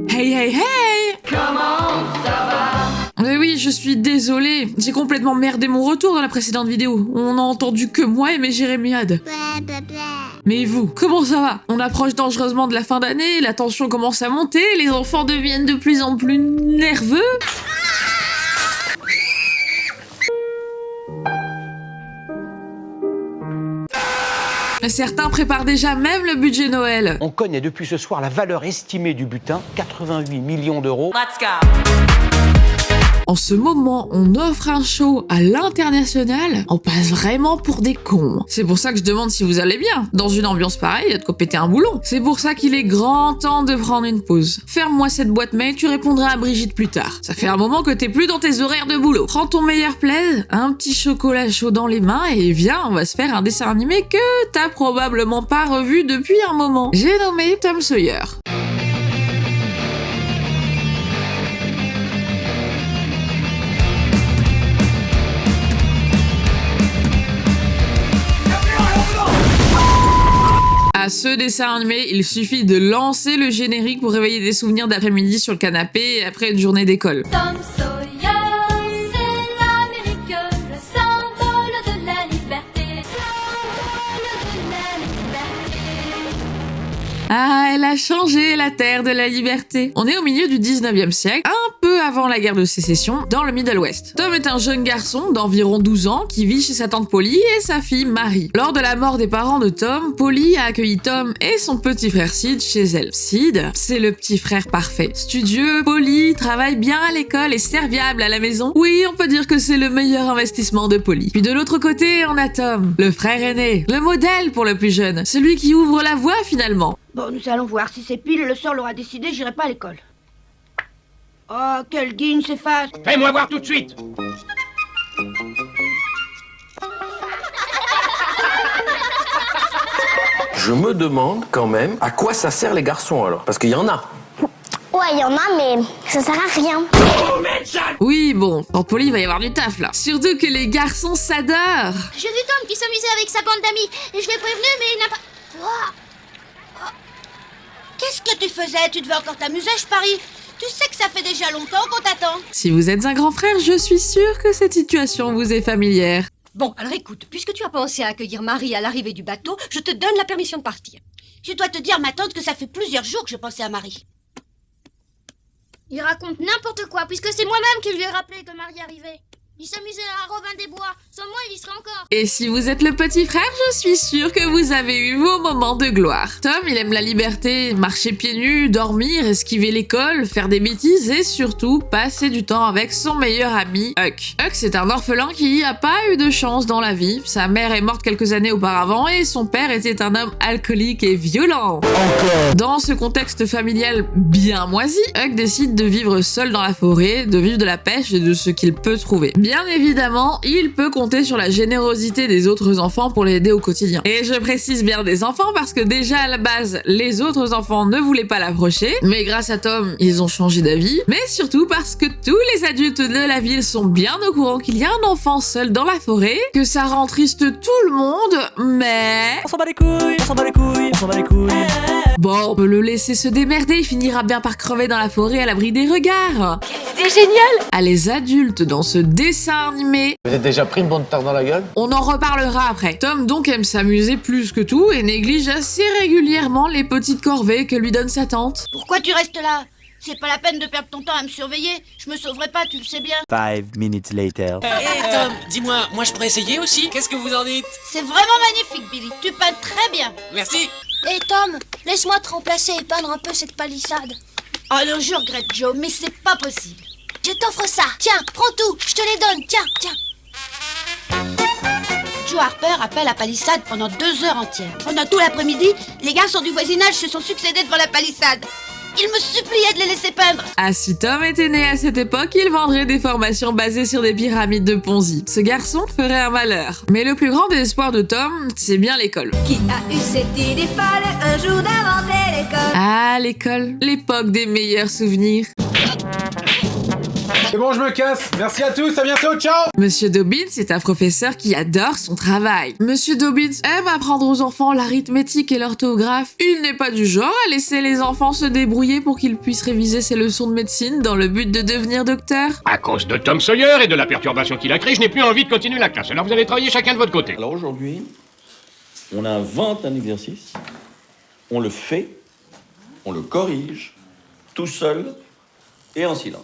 Hey hey hey! Mais oui, je suis désolée. J'ai complètement merdé mon retour dans la précédente vidéo. On n'a entendu que moi et mes jérémiades. Mais vous, comment ça va? On approche dangereusement de la fin d'année, la tension commence à monter, les enfants deviennent de plus en plus nerveux. Certains préparent déjà même le budget Noël. On connaît depuis ce soir la valeur estimée du butin, 88 millions d'euros. Let's go. En ce moment, on offre un show à l'international, on passe vraiment pour des cons. C'est pour ça que je demande si vous allez bien. Dans une ambiance pareille, il y a de quoi péter un boulon. C'est pour ça qu'il est grand temps de prendre une pause. Ferme-moi cette boîte mail, tu répondras à Brigitte plus tard. Ça fait un moment que t'es plus dans tes horaires de boulot. Prends ton meilleur plaid, un petit chocolat chaud dans les mains et viens, on va se faire un dessin animé que t'as probablement pas revu depuis un moment. J'ai nommé Tom Sawyer. À ce dessin animé, il suffit de lancer le générique pour réveiller des souvenirs d'après-midi sur le canapé après une journée d'école. Tom Sawyer, c'est l'Amérique, le symbole de la liberté. Symbole de la liberté. Ah, elle a changé la terre de la liberté. On est au milieu du 19e siècle, un peu avant la guerre de sécession, dans le Middle West. Tom est un jeune garçon d'environ 12 ans qui vit chez sa tante Polly et sa fille Marie. Lors de la mort des parents de Tom, Polly a accueilli Tom et son petit frère Sid chez elle. Sid, c'est le petit frère parfait. Studieux, poli, travaille bien à l'école et serviable à la maison. Oui, on peut dire que c'est le meilleur investissement de Polly. Puis de l'autre côté, on a Tom, le frère aîné, le modèle pour le plus jeune, celui qui ouvre la voie finalement. Bon, nous allons voir. Si c'est pile, le sort l'aura décidé, j'irai pas à l'école. Oh, quel guigne s'efface. Fais-moi voir tout de suite. Je me demande quand même à quoi ça sert les garçons alors, parce qu'il y en a. Ouais, il y en a, mais ça sert à rien. Oui, bon, pour Polly, il va y avoir du taf là. Surtout que les garçons s'adorent. J'ai vu Tom qui s'amusait avec sa bande d'amis et je l'ai prévenu, mais il n'a pas... Ouah. Qu'est-ce que tu faisais? Tu devais encore t'amuser, je parie. Tu sais que ça fait déjà longtemps qu'on t'attend. Si vous êtes un grand frère, je suis sûre que cette situation vous est familière. Bon, alors écoute, puisque tu as pensé à accueillir Marie à l'arrivée du bateau, je te donne la permission de partir. Je dois te dire, ma tante, que ça fait plusieurs jours que je pensais à Marie. Il raconte n'importe quoi, puisque c'est moi-même qui lui ai rappelé que Marie arrivait. Il s'amusait à Robin des Bois. Sans moi, il y serait encore. Et si vous êtes le petit frère, je suis sûre que vous avez eu vos moments de gloire. Tom, il aime la liberté, marcher pieds nus, dormir, esquiver l'école, faire des bêtises et surtout passer du temps avec son meilleur ami, Huck. Huck, c'est un orphelin qui a pas eu de chance dans la vie. Sa mère est morte quelques années auparavant et son père était un homme alcoolique et violent. Dans ce contexte familial bien moisi, Huck décide de vivre seul dans la forêt, de vivre de la pêche et de ce qu'il peut trouver. Bien évidemment, il peut compter sur la générosité des autres enfants pour l'aider au quotidien. Et je précise bien des enfants parce que déjà à la base, les autres enfants ne voulaient pas l'approcher, mais grâce à Tom, ils ont changé d'avis, mais surtout parce que tous les adultes de la ville sont bien au courant qu'il y a un enfant seul dans la forêt, que ça rend triste tout le monde, mais... On s'en bat les couilles, on s'en bat les couilles, on s'en bat les couilles. Bon, on peut le laisser se démerder, il finira bien par crever dans la forêt à l'abri des regards. C'est génial! À les adultes dans ce dessin animé, Vous êtes déjà pris une bonne tarte dans la gueule? on en reparlera après. Tom donc aime s'amuser plus que tout et néglige assez régulièrement les petites corvées que lui donne sa tante. Pourquoi tu restes là? C'est pas la peine de perdre ton temps à me surveiller. Je me sauverai pas, tu le sais bien. 5 minutes later. Hé Tom, dis-moi, moi je pourrais essayer aussi? Qu'est-ce que vous en dites? C'est vraiment magnifique, Billy. Tu peins très bien. Merci. Hé Tom, laisse-moi te remplacer et peindre un peu cette palissade. Oh non, je regrette, Joe, mais c'est pas possible. Je t'offre ça. Tiens, prends tout. Je te les donne. Tiens. Joe Harper appelle la palissade pendant 2 heures entières. Pendant tout l'après-midi, les garçons du voisinage se sont succédés devant la palissade. Ils me suppliaient de les laisser peindre. Ah, si Tom était né à cette époque, il vendrait des formations basées sur des pyramides de Ponzi. Ce garçon ferait un malheur. Mais le plus grand désespoir de Tom, c'est bien l'école. Qui a eu cette idée folle un jour d'inventer l'école? Ah, l'école, l'époque des meilleurs souvenirs. C'est bon, je me casse. Merci à tous, à bientôt, ciao. Monsieur Dobbins est un professeur qui adore son travail. Monsieur Dobbins aime apprendre aux enfants l'arithmétique et l'orthographe. Il n'est pas du genre à laisser les enfants se débrouiller pour qu'ils puissent réviser ses leçons de médecine dans le but de devenir docteur. À cause de Tom Sawyer et de la perturbation qu'il a créée, je n'ai plus envie de continuer la classe. Alors vous allez travailler chacun de votre côté. Alors aujourd'hui, on invente un exercice, on le fait, on le corrige, tout seul et en silence.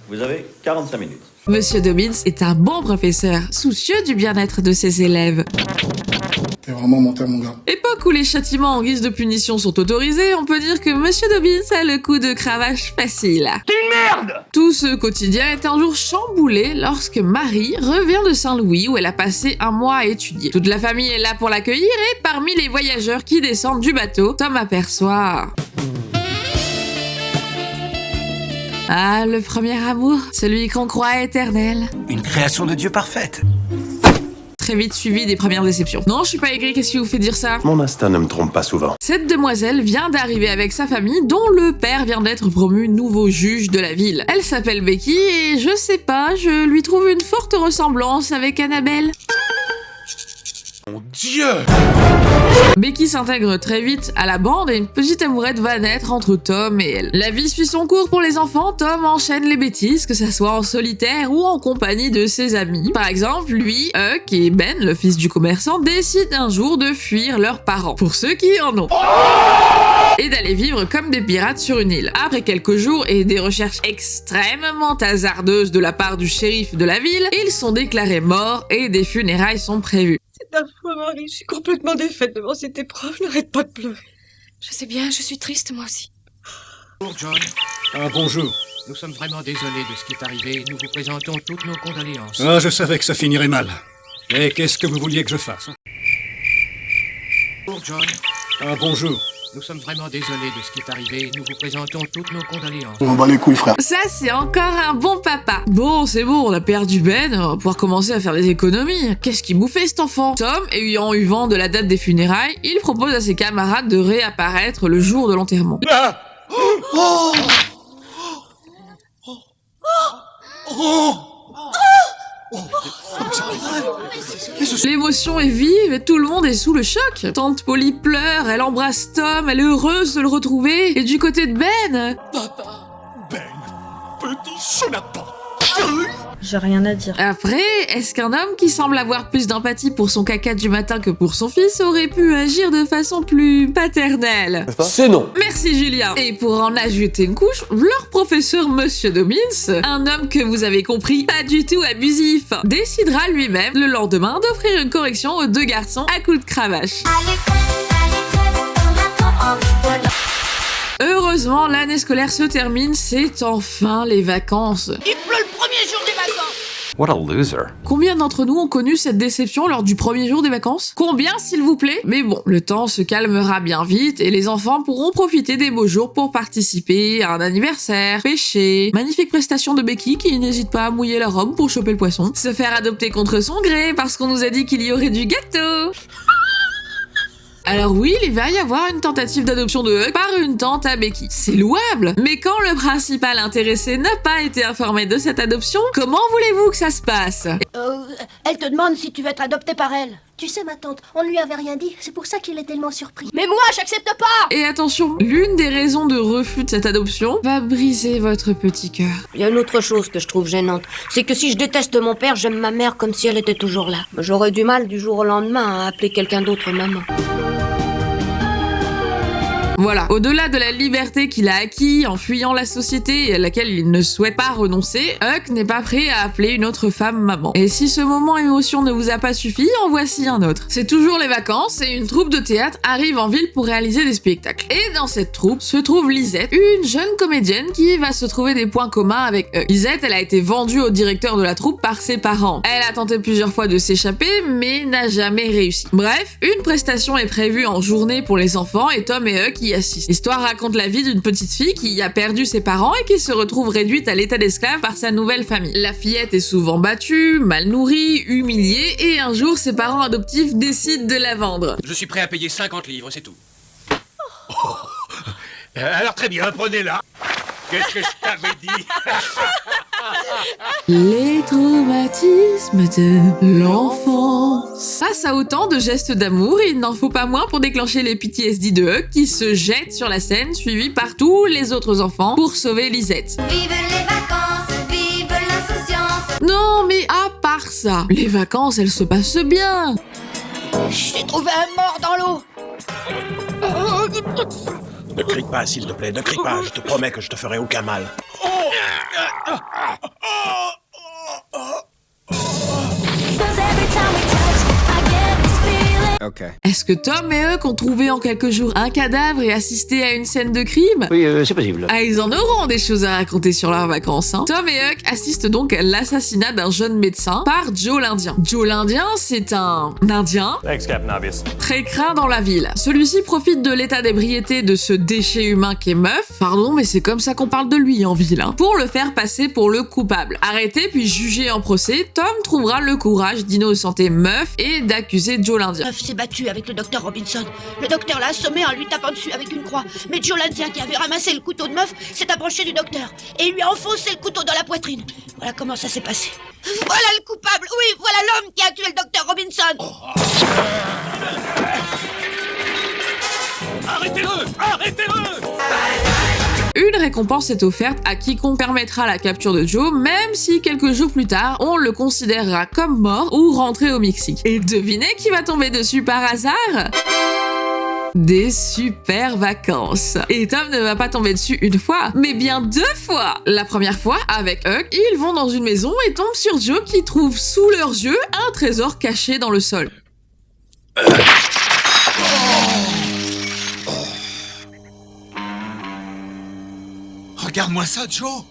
Vous avez 45 minutes. Monsieur Dobbins est un bon professeur, soucieux du bien-être de ses élèves. T'es vraiment menteur, mon gars. Époque où les châtiments en guise de punition sont autorisés, on peut dire que Monsieur Dobbins a le coup de cravache facile. T'es une merde! Tout ce quotidien est un jour chamboulé lorsque Marie revient de Saint-Louis où elle a passé un mois à étudier. Toute la famille est là pour l'accueillir et parmi les voyageurs qui descendent du bateau, Tom aperçoit... Ah, le premier amour, celui qu'on croit éternel. Une création de Dieu parfaite. Très vite suivi des premières déceptions. Non, je suis pas aigrie, qu'est-ce qui vous fait dire ça? Mon instinct ne me trompe pas souvent. Cette demoiselle vient d'arriver avec sa famille, dont le père vient d'être promu nouveau juge de la ville. Elle s'appelle Becky et je sais pas, je lui trouve une forte ressemblance avec Annabelle. Mon Dieu! Becky s'intègre très vite à la bande et une petite amourette va naître entre Tom et elle. La vie suit son cours pour les enfants, Tom enchaîne les bêtises, que ça soit en solitaire ou en compagnie de ses amis. Par exemple, lui, Huck et Ben, le fils du commerçant, décident un jour de fuir leurs parents, pour ceux qui en ont. Et d'aller vivre comme des pirates sur une île. Après quelques jours et des recherches extrêmement hasardeuses de la part du shérif de la ville, ils sont déclarés morts et des funérailles sont prévues. C'est affreux, Marie, je suis complètement défaite devant cette épreuve, je n'arrête pas de pleurer. Je sais bien, je suis triste moi aussi. Bonjour, John. Ah, bonjour. Nous sommes vraiment désolés de ce qui est arrivé. Nous vous présentons toutes nos condoléances. Ah, je savais que ça finirait mal. Mais qu'est-ce que vous vouliez que je fasse? Bonjour, John. Ah, bonjour. Nous sommes vraiment désolés de ce qui est arrivé. Nous vous présentons toutes nos condoléances. On bat les couilles, frère. Ça, c'est encore un bon papa. Bon, c'est bon, on a perdu Ben, on va pouvoir commencer à faire des économies. Qu'est-ce qu'il bouffait, cet enfant? Tom, ayant eu vent de la date des funérailles, il propose à ses camarades de réapparaître le jour de l'enterrement. Ah! Oh! L'émotion est vive et tout le monde est sous le choc. Tante Polly pleure, elle embrasse Tom, elle est heureuse de le retrouver. Et du côté de Ben... Papa! Ben! Petit chenapan! J'ai rien à dire. Après, est-ce qu'un homme qui semble avoir plus d'empathie pour son caca du matin que pour son fils aurait pu agir de façon plus paternelle? C'est non. Merci Julien. Et pour en ajouter une couche, leur professeur Monsieur Dobbins, un homme que vous avez compris, pas du tout abusif, décidera lui-même le lendemain d'offrir une correction aux deux garçons à coups de cravache. Heureusement, l'année scolaire se termine, c'est enfin les vacances. Il pleut le premier jour des vacances. What a loser. Combien d'entre nous ont connu cette déception lors du premier jour des vacances? Combien, s'il vous plaît? Mais bon, le temps se calmera bien vite et les enfants pourront profiter des beaux jours pour participer à un anniversaire, pêcher, magnifique prestation de Becky qui n'hésite pas à mouiller la robe pour choper le poisson, se faire adopter contre son gré parce qu'on nous a dit qu'il y aurait du gâteau. Alors oui, il va y avoir une tentative d'adoption de Huck par une tante à Becky. C'est louable. Mais quand le principal intéressé n'a pas été informé de cette adoption, comment voulez-vous que ça se passe? Elle te demande si tu veux être adopté par elle. Tu sais, ma tante, on ne lui avait rien dit. C'est pour ça qu'il est tellement surpris. Mais moi, j'accepte pas! Et attention, l'une des raisons de refus de cette adoption va briser votre petit cœur. Il y a une autre chose que je trouve gênante. C'est que si je déteste mon père, j'aime ma mère comme si elle était toujours là. J'aurais du mal du jour au lendemain à appeler quelqu'un d'autre maman. Voilà, au-delà de la liberté qu'il a acquis en fuyant la société et à laquelle il ne souhaite pas renoncer, Huck n'est pas prêt à appeler une autre femme maman. Et si ce moment émotion ne vous a pas suffi, en voici un autre. C'est toujours les vacances et une troupe de théâtre arrive en ville pour réaliser des spectacles. Et dans cette troupe se trouve Lisette, une jeune comédienne qui va se trouver des points communs avec Huck. Lisette, elle a été vendue au directeur de la troupe par ses parents. Elle a tenté plusieurs fois de s'échapper, mais n'a jamais réussi. Bref, une prestation est prévue en journée pour les enfants et Tom et Huck y assistent. L'histoire raconte la vie d'une petite fille qui a perdu ses parents et qui se retrouve réduite à l'état d'esclave par sa nouvelle famille. La fillette est souvent battue, mal nourrie, humiliée et un jour ses parents adoptifs décident de la vendre. Je suis prêt à payer 50 livres, c'est tout. Alors très bien, prenez-la. Qu'est-ce que je t'avais dit? Les traumatismes de l'enfance. Face à autant de gestes d'amour, il n'en faut pas moins pour déclencher les PTSD de Huck qui se jette sur la scène, suivi par tous les autres enfants pour sauver Lisette. Vive les vacances, vive l'insouciance. Non, mais à part ça, les vacances, elles se passent bien. J'ai trouvé un mort dans l'eau. Ne crie pas, s'il te plaît, ne crie pas. Je te promets que je te ferai aucun mal. Okay. Est-ce que Tom et Huck ont trouvé en quelques jours un cadavre et assisté à une scène de crime? Oui, c'est possible. Ah, ils en auront des choses à raconter sur leurs vacances, hein. Tom et Huck assistent donc à l'assassinat d'un jeune médecin par Joe l'Indien. Joe l'Indien, c'est un Indien très craint dans la ville. Celui-ci profite de l'état d'ébriété de ce déchet humain qui est Meuf, pardon, mais c'est comme ça qu'on parle de lui en ville, hein, pour le faire passer pour le coupable. Arrêté puis jugé en procès, Tom trouvera le courage d'innocenter Meuf et d'accuser Joe l'Indien. Meuf s'est battue avec le docteur Robinson. Le docteur l'a assommé en lui tapant dessus avec une croix. Mais Joe l'Indien, qui avait ramassé le couteau de Meuf, s'est approché du docteur et lui a enfoncé le couteau dans la poitrine. Voilà comment ça s'est passé. Voilà le coupable. Oui, voilà l'homme qui a tué le docteur Robinson. Arrêtez-le! Arrêtez-le! Une récompense est offerte à quiconque permettra la capture de Joe, même si quelques jours plus tard, on le considérera comme mort ou rentré au Mexique. Et devinez qui va tomber dessus par hasard? Des super vacances. Et Tom ne va pas tomber dessus une fois, mais bien 2 fois. La première fois, avec Huck, ils vont dans une maison et tombent sur Joe qui trouve sous leurs yeux un trésor caché dans le sol. Regarde-moi ça, Joe!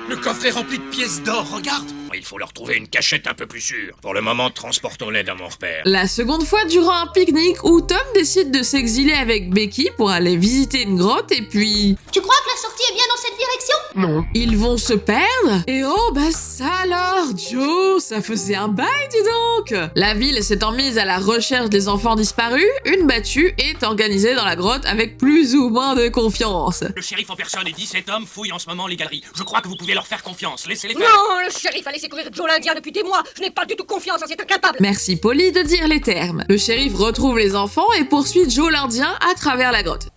Le coffre est rempli de pièces d'or, regarde! Il faut leur trouver une cachette un peu plus sûre. Pour le moment, transportons-les dans mon repère. La seconde fois, durant un pique-nique où Tom décide de s'exiler avec Becky pour aller visiter une grotte et puis... Tu crois que la sortie est bien dans cette direction? Non. Ils vont se perdre? Et oh bah ça alors, Joe, ça faisait un bail, dis donc! La ville s'étant mise à la recherche des enfants disparus, une battue est organisée dans la grotte avec plus ou moins de confiance. Le shérif en personne et 17 hommes fouillent en ce moment les galeries. Je crois que vous pouvez leur faire confiance. Laissez-les faire. Non, le shérif a laissé courir Joe l'Indien depuis des mois. Je n'ai pas du tout confiance en cet incapable. Merci Polly de dire les termes. Le shérif retrouve les enfants et poursuit Joe l'Indien à travers la grotte.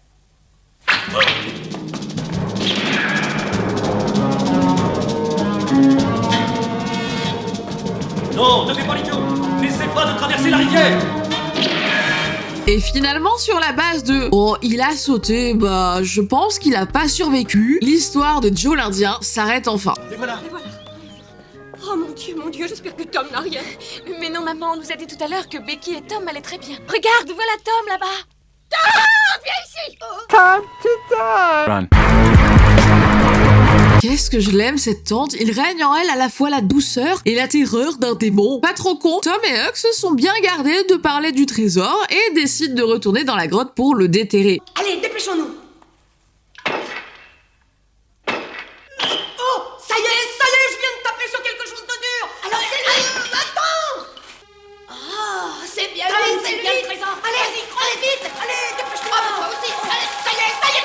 Non, ne fais pas l'idiot! N'essaie pas de traverser la rivière! Et finalement, sur la base de « Oh, il a sauté, bah, je pense qu'il a pas survécu », l'histoire de Joe l'Indien s'arrête enfin. Et voilà! Oh mon Dieu, j'espère que Tom n'a rien. Mais non, maman, on nous a dit tout à l'heure que Becky et Tom allaient très bien. Regarde, voilà Tom là-bas. Tom, viens ici! Time to die! Qu'est-ce que je l'aime, cette tante. Il règne en elle à la fois la douceur et la terreur d'un démon. Pas trop con, Tom et Huck se sont bien gardés de parler du trésor et décident de retourner dans la grotte pour le déterrer. Allez, dépêchons-nous! Oh, ça y est, je viens de taper sur quelque chose de dur! Alors, attends! Oh, c'est bien Allez, lui, c'est bien le trésor. Allez, vite! Allez, dépêche-toi! Moi aussi. Allez, Ça y est, ça y est!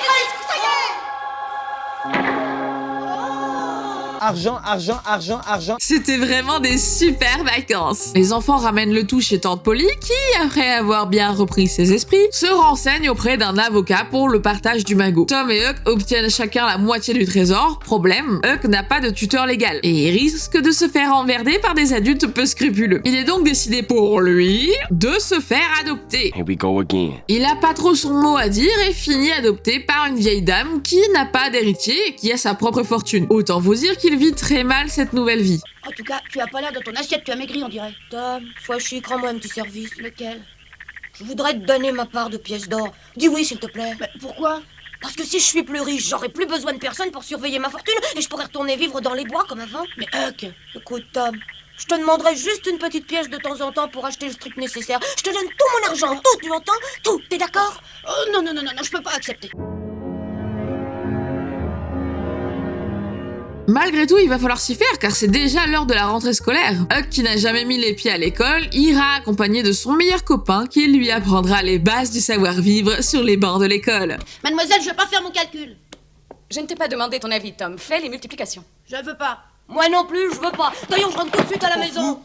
Argent, argent, argent, argent. C'était vraiment des super vacances. Les enfants ramènent le tout chez tante Polly qui, après avoir bien repris ses esprits, se renseigne auprès d'un avocat pour le partage du magot. Tom et Huck obtiennent chacun la moitié du trésor. Problème, Huck n'a pas de tuteur légal et il risque de se faire emmerder par des adultes peu scrupuleux. Il est donc décidé pour lui de se faire adopter. Here we go again. Il a pas trop son mot à dire et finit adopté par une vieille dame qui n'a pas d'héritier et qui a sa propre fortune. Autant vous dire qu'il vit très mal cette nouvelle vie. En tout cas, tu as pas l'air de ton assiette, tu as maigri, on dirait. Tom, sois chic, rends-moi un petit service. Lequel? Je voudrais te donner ma part de pièces d'or. Dis oui, s'il te plaît. Mais pourquoi? Parce que si je suis plus riche, j'aurai plus besoin de personne pour surveiller ma fortune et je pourrais retourner vivre dans les bois comme avant. Mais Huck! Écoute, Tom, je te demanderai juste une petite pièce de temps en temps pour acheter le strict nécessaire. Je te donne tout mon argent, tout, tu entends? Tout, t'es d'accord? Oh non, je peux pas accepter. Malgré tout, il va falloir s'y faire car c'est déjà l'heure de la rentrée scolaire. Huck, qui n'a jamais mis les pieds à l'école, ira accompagné de son meilleur copain qui lui apprendra les bases du savoir-vivre sur les bancs de l'école. Mademoiselle, je vais pas faire mon calcul. Je ne t'ai pas demandé ton avis, Tom. Fais les multiplications. Je veux pas. Moi non plus, je veux pas. D'ailleurs, je rentre tout de suite à la maison.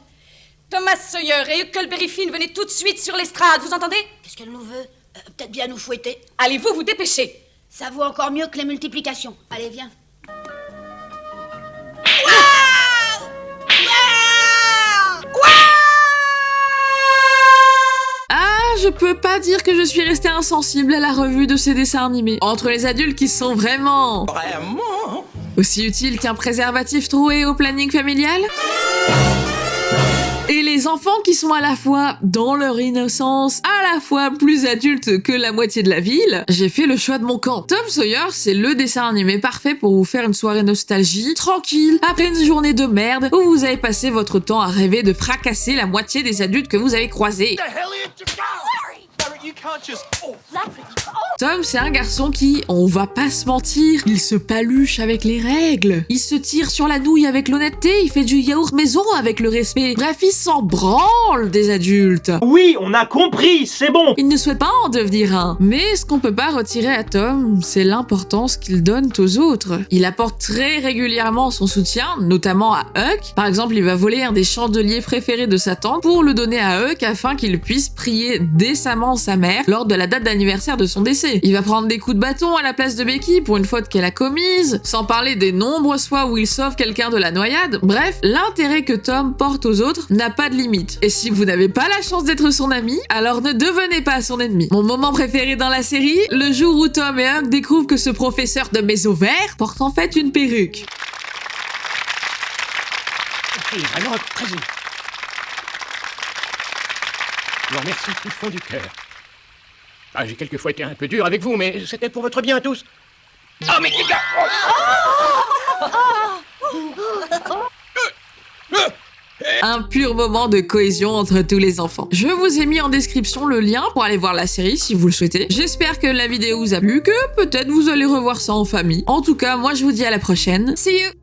Thomas Sawyer et Huckleberry Finn, venez tout de suite sur l'estrade, vous entendez? Qu'est-ce qu'elle nous veut? Peut-être bien nous fouetter. Allez-vous vous dépêcher? Ça vaut encore mieux que les multiplications. Allez, viens. Je peux pas dire que je suis restée insensible à la revue de ces dessins animés. Entre les adultes qui sont vraiment aussi utiles qu'un préservatif troué au planning familial, et les enfants qui sont à la fois dans leur innocence, à la fois plus adultes que la moitié de la ville, j'ai fait le choix de mon camp. Tom Sawyer, c'est le dessin animé parfait pour vous faire une soirée nostalgie, tranquille, après une journée de merde où vous avez passé votre temps à rêver de fracasser la moitié des adultes que vous avez croisés. Tom, c'est un garçon qui, on va pas se mentir, il se paluche avec les règles. Il se tire sur la nouille avec l'honnêteté, il fait du yaourt maison avec le respect. Bref, il s'en branle des adultes. Oui, on a compris, c'est bon. Il ne souhaite pas en devenir un. Mais ce qu'on peut pas retirer à Tom, c'est l'importance qu'il donne aux autres. Il apporte très régulièrement son soutien, notamment à Huck. Par exemple, il va voler un des chandeliers préférés de sa tante pour le donner à Huck afin qu'il puisse prier décemment sa mère lors de la date d'anniversaire de son décès. Il va prendre des coups de bâton à la place de Becky pour une faute qu'elle a commise, sans parler des nombreuses fois où il sauve quelqu'un de la noyade. Bref, l'intérêt que Tom porte aux autres n'a pas de limite. Et si vous n'avez pas la chance d'être son ami, alors ne devenez pas son ennemi. Mon moment préféré dans la série, le jour où Tom et Huck découvrent que ce professeur de méso vert porte en fait une perruque. C'est vraiment très... Je vous remercie du fond du cœur. Ah, j'ai quelquefois été un peu dur avec vous, mais c'était pour votre bien à tous. Oh, mais les gars! Un pur moment de cohésion entre tous les enfants. Je vous ai mis en description le lien pour aller voir la série si vous le souhaitez. J'espère que la vidéo vous a plu, que peut-être vous allez revoir ça en famille. En tout cas, moi je vous dis à la prochaine. See you!